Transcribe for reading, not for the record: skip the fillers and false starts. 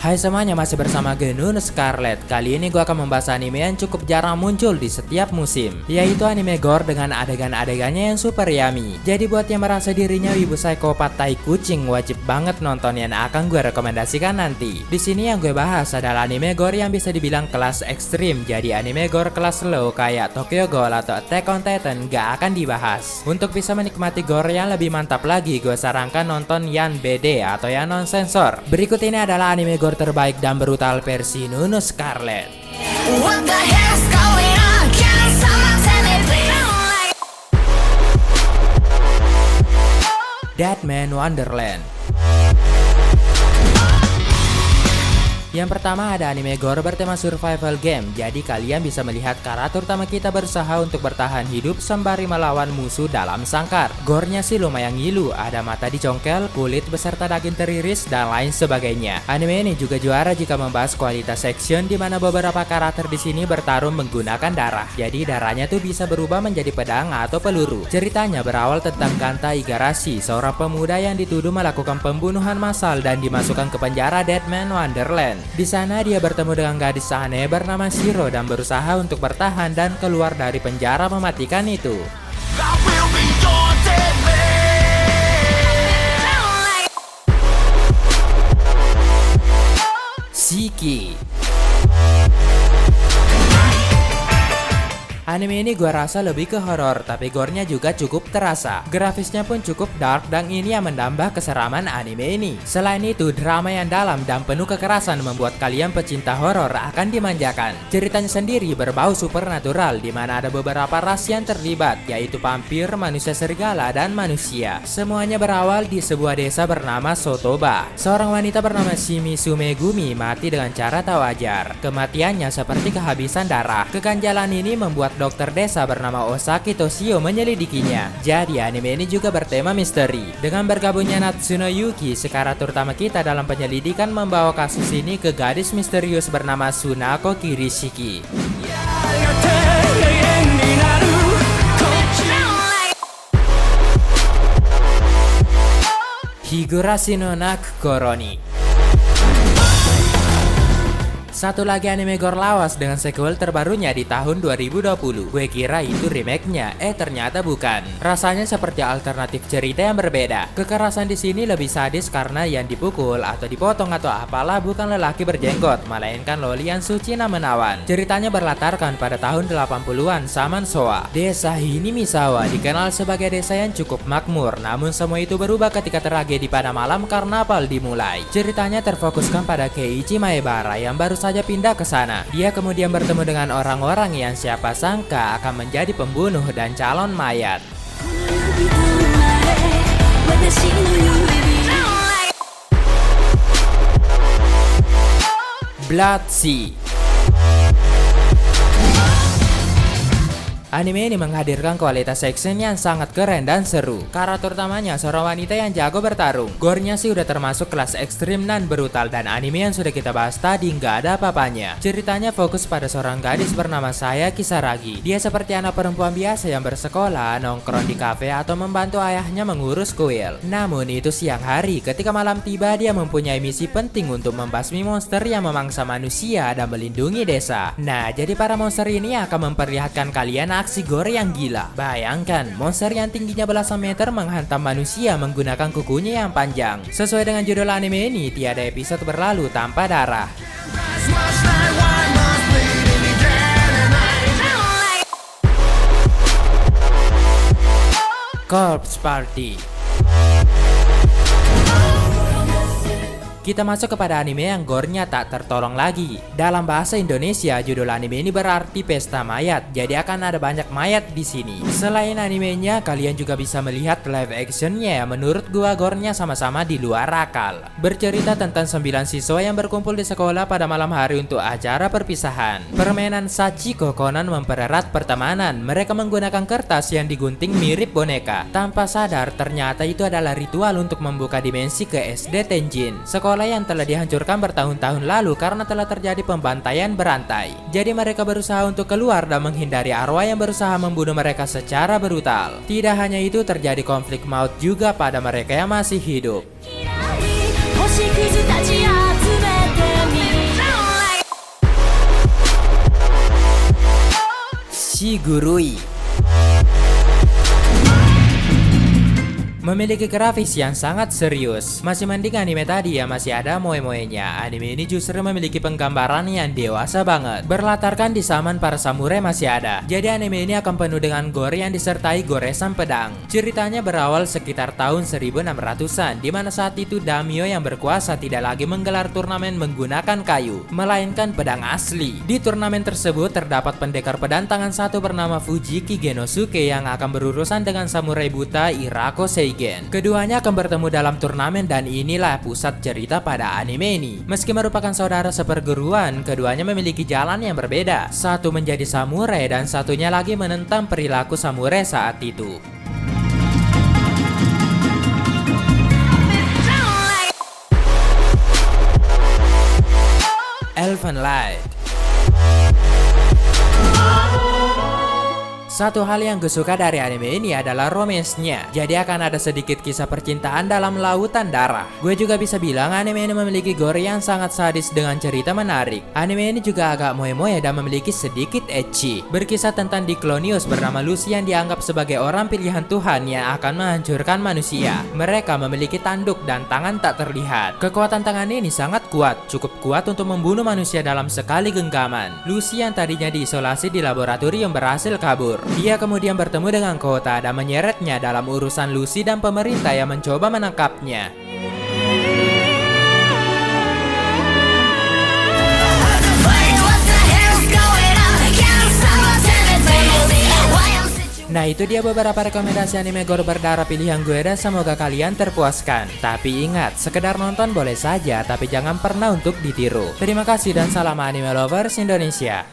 Hai semuanya, masih bersama Genun Scarlet. Kali ini gue akan membahas anime yang cukup jarang muncul di setiap musim, yaitu anime gore dengan adegan-adegannya yang super yummy. Jadi buat yang merasa dirinya wibu psikopat tai kucing, wajib banget nonton yang akan gue rekomendasikan nanti. Di sini yang gue bahas adalah anime gore yang bisa dibilang kelas ekstrim. Jadi anime gore kelas low kayak Tokyo Ghoul atau Attack on Titan gak akan dibahas. Untuk bisa menikmati gore yang lebih mantap lagi, gue sarankan nonton Yan BD atau yang non sensor. Berikut ini adalah anime gore terbaik dan brutal versi Genun Scarlet. What the hell's going on? Can someone tell me please? Deadman Wonderland. Yang pertama ada anime gore bertema survival game. Jadi kalian bisa melihat karakter utama kita berusaha untuk bertahan hidup sembari melawan musuh dalam sangkar. Gore-nya sih lumayan ngilu, ada mata dicongkel, kulit beserta daging teriris, dan lain sebagainya. Anime ini juga juara jika membahas kualitas action, di mana beberapa karakter di sini bertarung menggunakan darah. Jadi darahnya tuh bisa berubah menjadi pedang atau peluru. Ceritanya berawal tentang Kanta Igarashi, seorang pemuda yang dituduh melakukan pembunuhan massal dan dimasukkan ke penjara Deadman Wonderland. Di sana dia bertemu dengan gadis aneh bernama Shiro dan berusaha untuk bertahan dan keluar dari penjara mematikan itu. Shiki. Anime ini gua rasa lebih ke horor, tapi gore-nya juga cukup terasa. Grafisnya pun cukup dark dan ini yang menambah keseraman anime ini. Selain itu, drama yang dalam dan penuh kekerasan membuat kalian pecinta horor akan dimanjakan. Ceritanya sendiri berbau supernatural, di mana ada beberapa ras yang terlibat, yaitu vampir, manusia serigala, dan manusia. Semuanya berawal di sebuah desa bernama Sotoba. Seorang wanita bernama Shimizu Megumi mati dengan cara tak wajar. Kematiannya seperti kehabisan darah. Keganjalan ini membuat dokter desa bernama Osaki Toshio menyelidikinya. Jadi anime ini juga bertema misteri. Dengan bergabungnya Natsuno Yuki, karakter utama kita dalam penyelidikan membawa kasus ini ke gadis misterius bernama Sunako Kirishiki. Higurashi no Nakukoroni. Satu lagi anime gore lawas dengan sequel terbarunya di tahun 2020. Gue kira itu remake-nya, ternyata bukan. Rasanya seperti alternatif cerita yang berbeda. Kekerasan di sini lebih sadis karena yang dipukul atau dipotong atau apalah bukan lelaki berjenggot, melainkan loli yang suci dan menawan. Ceritanya berlatarkan pada tahun 80-an Saman Soa. Desa ini Misawa dikenal sebagai desa yang cukup makmur, namun semua itu berubah ketika tragedi pada malam karnaval dimulai. Ceritanya terfokuskan pada Keiichi Maebara yang baru saja pindah ke sana. Dia kemudian bertemu dengan orang-orang yang siapa sangka akan menjadi pembunuh dan calon mayat. Blood Sea. Anime ini menghadirkan kualitas action yang sangat keren dan seru. Karakter utamanya seorang wanita yang jago bertarung. Gore-nya sih udah termasuk kelas ekstrim dan brutal, dan anime yang sudah kita bahas tadi nggak ada apa-apanya. Ceritanya fokus pada seorang gadis bernama Saya Kisaragi. Dia seperti anak perempuan biasa yang bersekolah, nongkrong di kafe atau membantu ayahnya mengurus kuil. Namun itu siang hari, ketika malam tiba dia mempunyai misi penting untuk membasmi monster yang memangsa manusia dan melindungi desa. Nah, jadi para monster ini akan memperlihatkan kalian aksi gore yang gila. Bayangkan, monster yang tingginya belasan meter menghantam manusia menggunakan kukunya yang panjang. Sesuai dengan judul anime ini, tiada episode berlalu tanpa darah. Corpse Party. Kita masuk kepada anime yang gore-nya tak tertolong lagi. Dalam bahasa Indonesia, judul anime ini berarti pesta mayat. Jadi akan ada banyak mayat di sini. Selain animenya, kalian juga bisa melihat live actionnya yang menurut gua gore-nya sama-sama di luar akal. Bercerita tentang 9 siswa yang berkumpul di sekolah pada malam hari untuk acara perpisahan. Permainan Sachiko Konan mempererat pertemanan. Mereka menggunakan kertas yang digunting mirip boneka. Tanpa sadar, ternyata itu adalah ritual untuk membuka dimensi ke SD Tenjin, sekolah yang telah dihancurkan bertahun-tahun lalu karena telah terjadi pembantaian berantai. Jadi mereka berusaha untuk keluar dan menghindari arwah yang berusaha membunuh mereka secara brutal. Tidak hanya itu, terjadi konflik maut juga pada mereka yang masih hidup. 星屑たち集めて Shigurui. Memiliki grafis yang sangat serius. Masih mending anime tadi ya masih ada moe-moenya. Anime ini justru memiliki penggambaran yang dewasa banget. Berlatarkan di zaman para samurai masih ada. Jadi anime ini akan penuh dengan gore yang disertai goresan pedang. Ceritanya berawal sekitar tahun 1600-an, di mana saat itu daimyo yang berkuasa tidak lagi menggelar turnamen menggunakan kayu, melainkan pedang asli. Di turnamen tersebut terdapat pendekar pedang tangan satu bernama Fujiki Genosuke yang akan berurusan dengan samurai buta Irako Seigen. Keduanya akan bertemu dalam turnamen dan inilah pusat cerita pada anime ini. Meski merupakan saudara seperguruan, keduanya memiliki jalan yang berbeda. Satu menjadi samurai dan satunya lagi menentang perilaku samurai saat itu. Elfen Lied. Satu hal yang gue suka dari anime ini adalah romance-nya. Jadi akan ada sedikit kisah percintaan dalam lautan darah. Gue juga bisa bilang anime ini memiliki gore yang sangat sadis dengan cerita menarik. Anime ini juga agak moe-moe dan memiliki sedikit ecchi. Berkisah tentang Diclonius bernama Lucy yang dianggap sebagai orang pilihan Tuhan yang akan menghancurkan manusia. Mereka memiliki tanduk dan tangan tak terlihat. Kekuatan tangan ini sangat kuat, cukup kuat untuk membunuh manusia dalam sekali genggaman. Lucy yang tadinya diisolasi di laboratorium berhasil kabur. Dia kemudian bertemu dengan Kota dan menyeretnya dalam urusan Lucy dan pemerintah yang mencoba menangkapnya. Nah itu dia beberapa rekomendasi anime gore berdarah pilihan gue dan semoga kalian terpuaskan. Tapi ingat, sekedar nonton boleh saja tapi jangan pernah untuk ditiru. Terima kasih dan salam anime lovers Indonesia.